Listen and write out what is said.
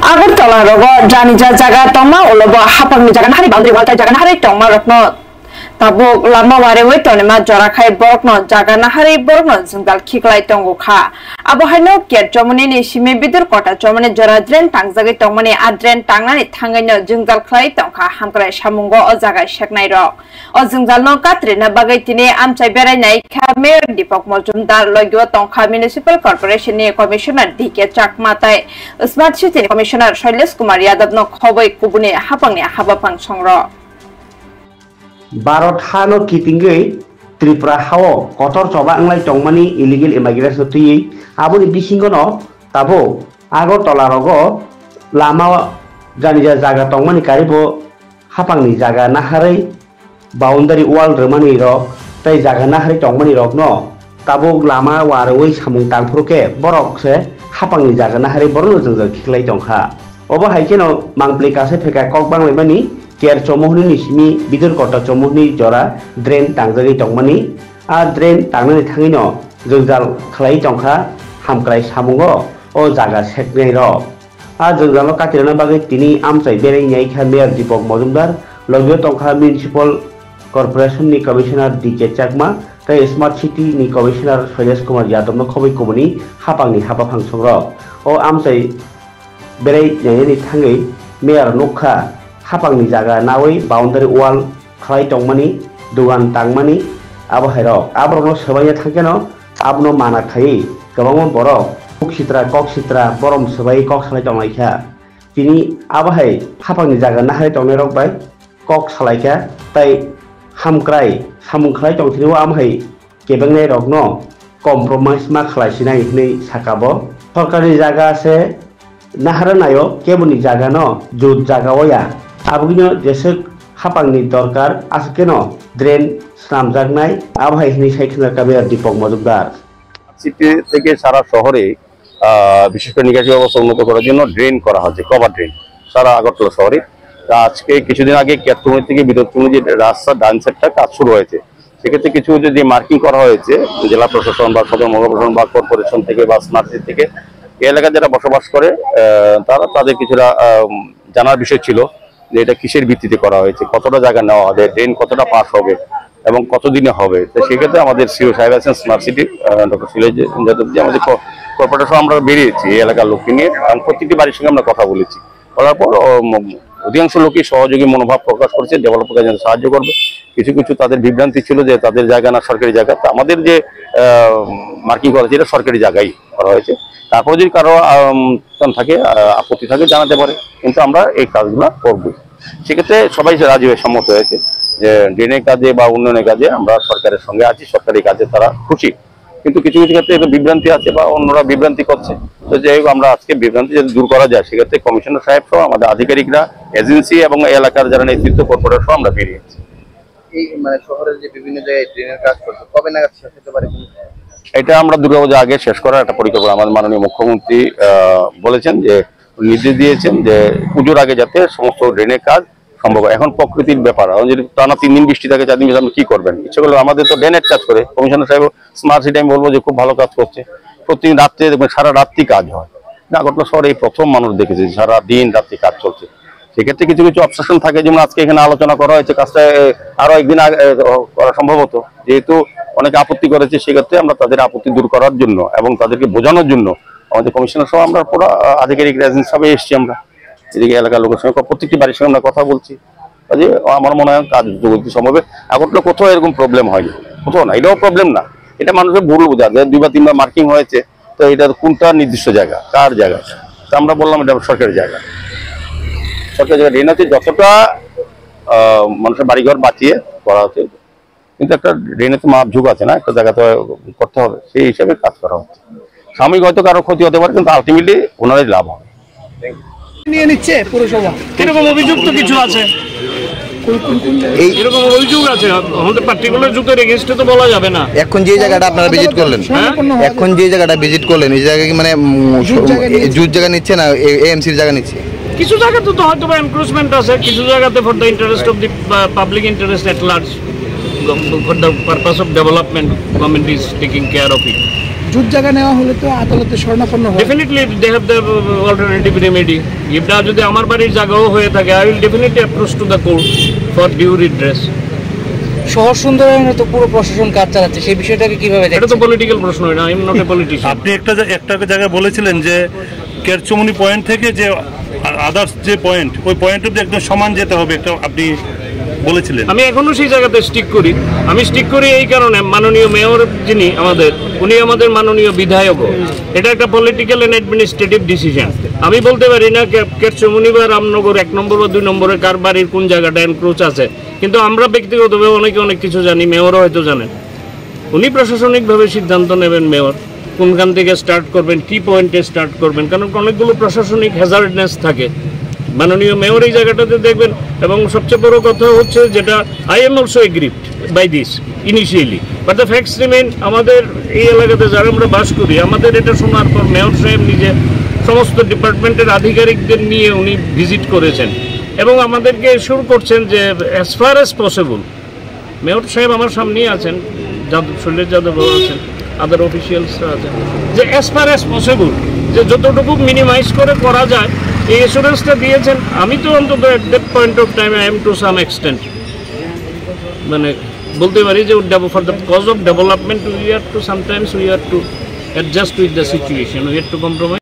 Agartala rogo janija jaga tongma olobo hapangni jaga hari boundary wall jaga hari tongma rokno tabuk lama ware wei tonema jorakhai borokno jaga hari borokno jungdal khiklai tongo kha abo haino ker jomoni ni sime bidur kota jomoni jora dren tangjagai tongmani adren tangnani thangaino jungdal khlai tongkha hamkrai samungo o jaga seknai rok o jungdal no katrina bagai tini amchai berai nai kha mayor Deepak Majumdar logyo tongkha municipal corporation ni commissioner DK Chakma tai smart city commissioner Shailesh Kumar Yadav no khoboi kubuni hapangni habapang songro Barot hano kitinggai Tripura hao kotor coba nglai tongmani illegal immigration tui aboni bisingono tabo Agartala rogo lama janija jaga tongmani karibo hapangni jaga naharai boundary wall remani rok tai jaga nahari tongmani rok no tabo lama waroi samung tangfruke borok se hapangni jaga nahari borno jongjal khiklai tongkha obo haikeno mangpli kase pheka kok banglai mani Ker comohni nisimi bidur kota comohni jora drain tangjagi tongmani a drain tangnani thangino jongjal khlai tongkha hamkrai samungo o jaga seknai rok a jongjalo katirana bagai tini amchai berei nyai kha mayor Deepak Majumdar logyo tongkha municipal corporation ni commissioner DK Chakma tai smart city ni commissioner Shailesh Kumar Yadav no khoboi kubuni hapangni habafang songrok o amchai berei nyai ni thangai mayor nokha hapangni jaga nawi boundary wall khlai tongmani dugan tangmani abo hairok abrono sebaya thangkeno abno mana khai gabang borok kok sitra borom sebai kok salai tonglaikha tini abo hai hapangni jaga nahai tongnai rok bai kok salaikha tai hamkrai samung khlai tongthini am hai kebengnai rok no compromise ma khlaisinai hnei sakabo sorkari jaga se nahara nayo kebuni jaga no jut jaga oya abugino jesek hapangni dorkar askeno drain slamjaknai abhai hini saikna kaber Deepak Majumdar city থেকে সারা শহরে বিশেষ করে নিকাশি ব্যবস্থা উন্নত করার জন্য drain করা হচ্ছে কভার ড্রেন সারা আগরতলা শহরে আজকে কিছুদিন আগে কেতপুর থেকে বিদ্যুৎপূর্ণ যে রাস্তা ডান সাইডটা কাজ শুরু হয়েছে সেক্ষেত্রে কিছু যদি মার্কিং করা হয়েছে জেলা প্রশাসন বা সদর মহকুমা প্রশাসন বা কর্পোরেশন থেকে বা স্মার্ট সিটি থেকে এই এলাকায় যারা বসবাস করে তাদের কিছুটা জানার বিষয় ছিল যে এটা কিসের ভিত্তিতে করা হয়েছে কতটা জায়গা নেওয়া হবে ড্রেন কতটা পাস হবে এবং কতদিনে হবে তো সেক্ষেত্রে আমাদের সিও সাহেব আছেন smart city doctor Shailesh Yadav ji আমাদের কর্পোরেশন আমরা বেরিয়েছি এই এলাকার লোককে নিয়ে এবং প্রত্যেকটি বাড়ির সঙ্গে আমরা কথা বলেছি বলার পর অধিকাংশ লোকই সহযোগী মনোভাব প্রকাশ করেছে ডেভেলপারকে যেন সাহায্য করবে কিছু কিছু তাদের বিভ্রান্তি ছিল যে তাদের জায়গা না সরকারি জায়গা তো আমাদের যে মার্কিং করা হয়েছে এটা সরকারি জায়গায় করা হয়েছে তারপরে যদি কারো থাকে আপত্তি থাকে জানাতে পারে কিন্তু আমরা এই কাজগুলো করবো সেক্ষেত্রে সবাই রাজি হয়ে সম্মত হয়েছে যে ড্রেনের কাজে বা উন্নয়নের কাজে আমরা সরকারের সঙ্গে আছি সরকারি কাজে তারা খুশি কিন্তু কিছু কিছু ক্ষেত্রে একটু বিভ্রান্তি আছে বা অন্যরা বিভ্রান্তি করছে তো যাই হোক আমরা আজকে বিভ্রান্তি যদি দূর করা যায় সেক্ষেত্রে কমিশনার সাহেব সহ আমাদের আধিকারিকরা এজেন্সি এবং এলাকার যারা নেতৃত্ব কর্পোরেটর সহ আমরা বেরিয়েছি এই মানে শহরের যে বিভিন্ন জায়গায় ড্রেনের কাজ করছে কবে নাগাদ শেষ হতে পারে এটা আমরা দুর্গাপূজা আগে শেষ করার একটা পরিকল্পনা আমাদের মাননীয় মুখ্যমন্ত্রী বলেছেন যে নির্দেশ দিয়েছেন যে পুজোর আগে যাতে সমস্ত ড্রেনের কাজ সম্ভব হয় এখন প্রকৃতির ব্যাপার যদি টানা 3 দিন বৃষ্টি থাকে 4 দিন আপনি কি করবেন ইচ্ছে করলে আমাদের তো ড্রেনের কাজ করে কমিশনার সাহেব স্মার্ট সিটি আমি বলবো যে খুব ভালো কাজ করছে প্রতিদিন রাত্রে দেখবেন সারা রাত্রি কাজ হয় আগরতলা শহরে এই প্রথম মানুষ দেখেছে সারা দিন রাত্রি কাজ চলছে সেক্ষেত্রে কিছু কিছু অবসেশন থাকে যেমন আজকে এখানে আলোচনা করা হয়েছে কাজটা আরো একদিন আগে করা সম্ভব হতো যেহেতু অনেকে আপত্তি করেছে সেক্ষেত্রে আমরা তাদের আপত্তি দূর করার জন্য এবং তাদেরকে বোঝানোর জন্য আমাদের কমিশনার সহ আমরা পুরো আধিকারিক এজেন্সি সবাই এসেছি আমরা এদিকে এলাকার লোকের সঙ্গে প্রত্যেকটি বাড়ির সঙ্গে আমরা কথা বলছি কাজে আমার মনে হয় কাজ দ্রুত সম্ভব আগরতলা কোথাও এরকম প্রবলেম হয়নি কোথাও না এটাও প্রবলেম না এটা মানুষের ভুল বোঝা 2 বা 3 বার মার্কিং হয়েছে তো এটা কোনটা নির্দিষ্ট জায়গা কার জায়গা তো আমরা বললাম এটা সরকারি জায়গা সরকারি জায়গা ড্রেন আছে যতটা মানুষের বাড়িঘর বাঁচিয়ে করা হচ্ছে কিন্তু একটা ড্রেনে তো মাপ ঝুঁক আছে না একটা জায়গাতে করতে হবে সেই হিসাবে কাজ করা হচ্ছে সাময়িক হয়তো কারো ক্ষতি হতে পারে কিন্তু আলটিমেটলি ওনারাই লাভ হবে নিয়ে নিচ্ছে পুরসভা এরকম অভিযোগ তো কিছু আছে এরকম অভিযোগ আছে আমাদের পার্টিকুলার জুতের এগেইনস্টে তো বলা যাবে না এখন যে জায়গাটা আপনারা ভিজিট করলেন এখন যে জায়গাটা ভিজিট করলেন এই জায়গা কি মানে জুত জায়গা নিচ্ছে না এএমসির জায়গা নিচ্ছে কিছু জায়গাতে তো হয়তো এনক্রোচমেন্ট আছে কিছু জায়গাতে for the interest of the public interest at large for the purpose of development government is taking care of it জুট জায়গা নেওয়া হলে তো আদালতে শরণাপন্ন হয়। Definitely they have the alternative remedy. এটা যদি আমার বাড়ির জায়গাও হয়ে থাকে, I will definitely approach to the court for due redress. শহর সুন্দরায়নে তো পুরো প্রশাসন কাজ চালাচ্ছে, সেই বিষয়টাকে কিভাবে দেখছেন? এটা তো পলিটিক্যাল প্রশ্ন, না I am not a politician. আপনি একটা জায়গায় বলেছিলেন যে কেরচুমনি পয়েন্ট থেকে যে আদার্স যে পয়েন্ট, ওই পয়েন্ট অব্দি একদম সমান যেতে হবে, একটা আপনি বলেছিলেন। আমি এখনো সেই জায়গাতে স্টিক করি। আমি স্টিক করি এই কারণে, মাননীয় মেয়র যিনি আমাদের, উনি আমাদের মাননীয় বিধায়ক। এটা একটা পলিটিক্যাল এন্ড অ্যাডমিনিস্ট্রেটিভ ডিসিশন। আমি বলতে পারি না কেরচুমনি বা রামনগর 1 নম্বর বা 2 নম্বরে কার বাড়ির কোন জায়গাটা এনক্রোচ আছে, কিন্তু আমরা ব্যক্তিগতভাবে অনেক কিছু জানি, মেয়রও হয়তো জানেন। উনি প্রশাসনিকভাবে সিদ্ধান্ত নেবেন, মেয়র কোনখান থেকে স্টার্ট করবেন, কি পয়েন্টে স্টার্ট করবেন, কারণ অনেকগুলো প্রশাসনিক হ্যাজার্ডনেস থাকে। মাননীয় মেয়র এই জায়গাটাতে দেখবেন। এবং সবচেয়ে বড় কথা হচ্ছে যেটা, I am also aggrieved by this initially, but the facts remain. আমাদের এই এলাকাতে যারা আমরা বাস করি, আমাদের এটা শোনার পর মেয়র সাহেব নিজে সমস্ত ডিপার্টমেন্টের আধিকারিকদের নিয়ে উনি ভিজিট করেছেন এবং আমাদেরকে শুরু করছেন যে as far as possible, mayor সাহেব আমার সামনেই আছেন, শৈলেশ যাদব আছেন, আদার অফিসিয়ালসরা আছেন, যে অ্যাজ ফার অ্যাজ পসিবল যে যতটুকু মিনিমাইজ করে করা যায় এই এসুরেন্সটা দিয়েছেন। আমি তো অন্তত at that point of time I am to some extent মানে বলতে পারি যে for the cause of development we have to sometimes we have to adjust with the situation, we have to compromise.